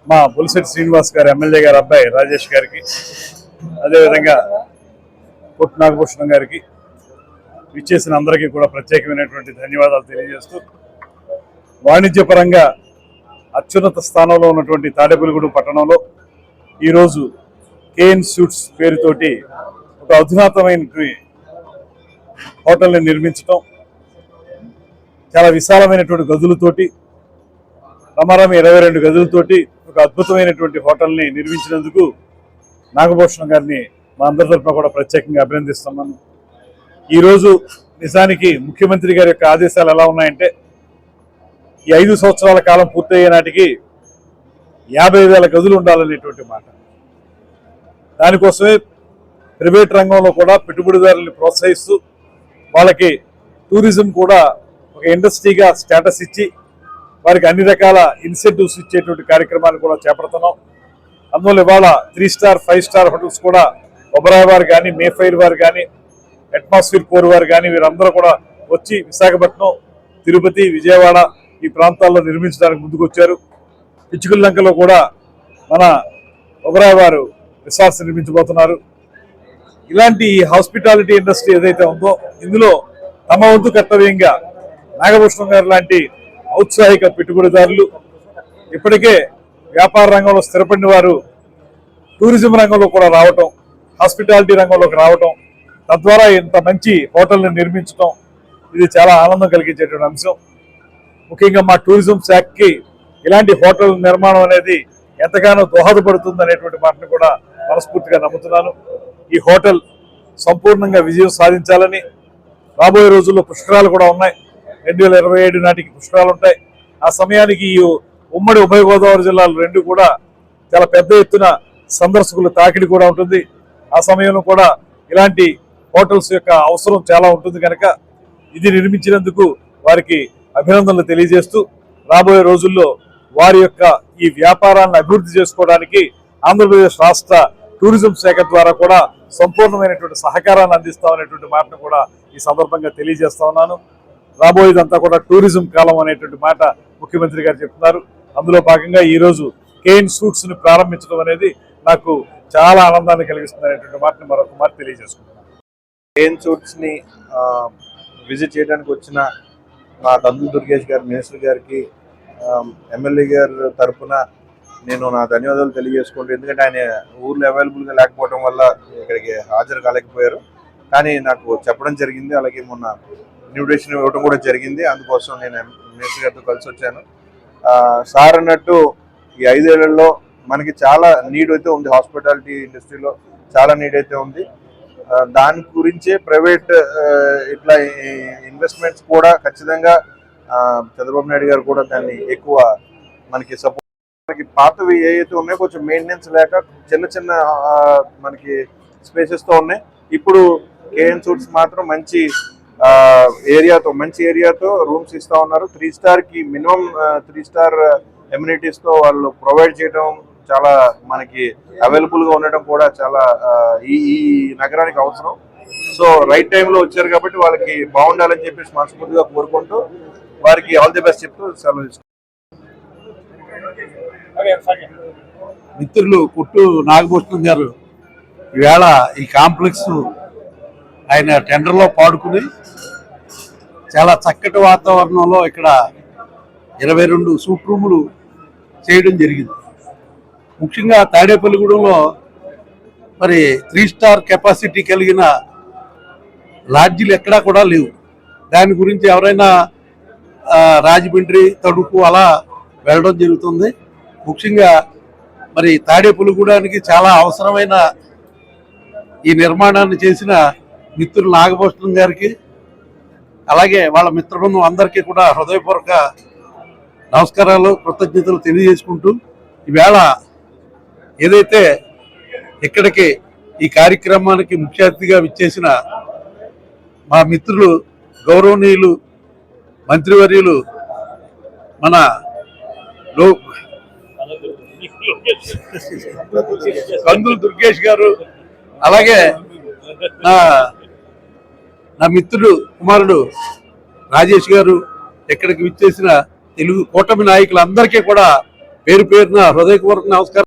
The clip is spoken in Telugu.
మా బుల్సెట్ శ్రీనివాస్ గారు ఎమ్మెల్యే గారు అబ్బాయి రాజేష్ గారికి, అదేవిధంగా కొట్టు నాగభూషణం గారికి విచ్చేసిన అందరికీ కూడా ప్రత్యేకమైనటువంటి ధన్యవాదాలు తెలియజేస్తూ, వాణిజ్యపరంగా అత్యున్నత స్థానంలో ఉన్నటువంటి తాడేపల్లిగూడెం పట్టణంలో ఈరోజు కేఎన్ సూట్స్ పేరుతోటి ఒక అధునాతమైన హోటల్ని నిర్మించడం, చాలా విశాలమైనటువంటి గదులతోటి, రమారమి 22 గదులతోటి ఒక అద్భుతమైనటువంటి హోటల్ని నిర్మించినందుకు నాగభూషణం గారిని మా అందరి తరఫున కూడా ప్రత్యేకంగా అభినందిస్తున్నాను. ఈరోజు నిజానికి ముఖ్యమంత్రి గారి యొక్క ఆదేశాలు ఎలా ఉన్నాయంటే, ఈ 5 సంవత్సరాల కాలం పూర్తయ్యే నాటికి 50,000 గదులు ఉండాలనేటువంటి మాట. దానికోసమే ప్రైవేట్ రంగంలో కూడా పెట్టుబడిదారులను ప్రోత్సహిస్తూ వాళ్ళకి టూరిజం కూడా ఒక ఇండస్ట్రీగా స్టేటస్ ఇచ్చి వారికి అన్ని రకాల ఇన్సెంటివ్స్ ఇచ్చేటువంటి కార్యక్రమాలు కూడా చేపడుతున్నాం. అందువల్ల ఇవాళ 3 స్టార్ 5 స్టార్ హోటల్స్ కూడా ఒబరాయ్ వారు కానీ, మేఫైర్ వారు కానీ, అట్మాస్ఫియర్ కోర్ వారు కానీ వీరందరూ కూడా వచ్చి విశాఖపట్నం, తిరుపతి, విజయవాడ ఈ ప్రాంతాల్లో నిర్మించడానికి ముందుకొచ్చారు. పిచ్చుకల్లంకలో కూడా మన ఒబరాయ్ వారు రిసార్ట్స్ నిర్మించబోతున్నారు. ఇలాంటి హాస్పిటాలిటీ ఇండస్ట్రీ ఏదైతే ఉందో ఇందులో తమ వంతు కర్తవ్యంగా నాగభూషణం గారు లాంటి ఔత్సాహిక పెట్టుబడిదారులు, ఇప్పటికే వ్యాపార రంగంలో స్థిరపడిన వారు టూరిజం రంగంలో కూడా రావటం, హాస్పిటాలిటీ రంగంలోకి రావటం, తద్వారా ఇంత మంచి హోటల్ని నిర్మించడం ఇది చాలా ఆనందం కలిగించేటువంటి అంశం. ముఖ్యంగా మా టూరిజం శాఖకి ఇలాంటి హోటల్ నిర్మాణం అనేది ఎంతగానో దోహదపడుతుంది అనేటువంటి మాటను కూడా మనస్ఫూర్తిగా నమ్ముతున్నాను. ఈ హోటల్ సంపూర్ణంగా విజయం సాధించాలని, రాబోయే రోజుల్లో పుష్కరాలు కూడా ఉన్నాయి. 2027 నాటికి పుష్కరాలు ఉంటాయి. ఆ సమయానికి ఈ ఉమ్మడి ఉభయ గోదావరి జిల్లాలు రెండు కూడా చాలా పెద్ద ఎత్తున సందర్శకుల తాకిడి కూడా ఉంటుంది. ఆ సమయంలో కూడా ఇలాంటి హోటల్స్ యొక్క అవసరం చాలా ఉంటుంది కనుక ఇది నిర్మించినందుకు వారికి అభినందనలు తెలియజేస్తూ, రాబోయే రోజుల్లో వారి యొక్క ఈ వ్యాపారాన్ని అభివృద్ధి చేసుకోవడానికి ఆంధ్రప్రదేశ్ రాష్ట్ర టూరిజం శాఖ ద్వారా కూడా సంపూర్ణమైనటువంటి సహకారాన్ని అందిస్తామనేటువంటి మాటను కూడా ఈ సందర్భంగా తెలియజేస్తా ఉన్నాను. రాబోయేదంతా కూడా టూరిజం కాలం అనేటువంటి మాట ముఖ్యమంత్రి గారు చెప్తున్నారు. అందులో భాగంగా ఈరోజు కేఎన్ సూట్స్ ని ప్రారంభించడం అనేది నాకు చాలా ఆనందాన్ని కలిగిస్తుంది అనేటువంటి మాటను మరొక మాట తెలియజేసుకుంటున్నాను. కేఎన్ సూట్స్ ని విజిట్ చేయడానికి వచ్చిన మా తండ్రి దుర్గేష్ గారు, మినిస్టర్ గారికి, ఎమ్మెల్యే గారి తరఫున నేను నా ధన్యవాదాలు తెలియజేసుకుంటూ, ఎందుకంటే ఆయన ఊర్లో అవైలబుల్గా లేకపోవడం వల్ల ఇక్కడికి హాజరు కాలేకపోయారు. కానీ నాకు చెప్పడం జరిగింది, అలాగే మొన్న ఇన్విటేషన్ ఇవ్వడం కూడా జరిగింది. అందుకోసం నేను మినిస్టర్ గారితో కలిసి వచ్చాను. సార్ అన్నట్టు ఈ 5 ఏళ్లలో మనకి చాలా నీడ్ అయితే ఉంది, హాస్పిటాలిటీ ఇండస్ట్రీలో చాలా నీడ్ అయితే ఉంది. దాని గురించే ప్రైవేట్ ఇట్లా ఇన్వెస్ట్మెంట్స్ కూడా ఖచ్చితంగా చంద్రబాబు నాయుడు గారు కూడా దాన్ని ఎక్కువ మనకి సపోర్ట్, మనకి పాతవి ఏవైతే ఉన్నాయో కొంచెం మెయింటెనెన్స్ లేక చిన్న చిన్న మనకి స్పేసెస్తో ఉన్నాయి. ఇప్పుడు కేఎన్ సూట్స్ మాత్రం మంచి ఏరియాతో రూమ్స్ ఇస్తూ ఉన్నారు. 3 స్టార్కి మినిమం 3 స్టార్ ఎమ్యూనిటీస్తో వాళ్ళు ప్రొవైడ్ చేయడం, చాలా మనకి అవైలబుల్గా ఉండడం కూడా చాలా ఈ నగరానికి అవసరం. సో రైట్ టైంలో వచ్చారు కాబట్టి వాళ్ళకి బాగుండాలని చెప్పేసి మనస్ఫూర్తిగా కోరుకుంటూ వారికి ఆల్ ది బెస్ట్ చెప్తూ సెలవు తీసుకుంటాం. మిత్రులు కొట్టు నాగభూషణం గారు ఈవేళ ఈ కాంప్లెక్స్ ఆయన టెండర్లో పాడుకుని చాలా చక్కటి వాతావరణంలో ఇక్కడ 22 సూట్ రూములు చేయడం జరిగింది. ముఖ్యంగా తాడేపల్లిగూడెంలో మరి 3 స్టార్ కెపాసిటీ కలిగిన లాడ్జీలు ఎక్కడా కూడా లేవు. దాని గురించి ఎవరైనా రాజమండ్రి, తణుకు అలా వెళ్ళడం జరుగుతుంది. ముఖ్యంగా మరి తాడేపల్లిగూడానికి చాలా అవసరమైన ఈ నిర్మాణాన్ని చేసిన మిత్రులు నాగభూషణం గారికి, అలాగే వాళ్ళ మిత్రబృందం అందరికీ కూడా హృదయపూర్వక నమస్కారాలు, కృతజ్ఞతలు తెలియజేసుకుంటూ, ఈవేళ ఏదైతే ఇక్కడికి ఈ కార్యక్రమానికి ముఖ్య అతిథిగా విచ్చేసిన మా మిత్రులు గౌరవనీయులు మంత్రివర్యులు మన కందులు దుర్గేష్ గారు, అలాగే నా మిత్రుడు కుమారుడు రాజేష్ గారు, ఇక్కడికి విచ్చేసిన తెలుగు కూటమి నాయకులందరికీ కూడా పేరు పేరున హృదయపూర్వక నమస్కారం.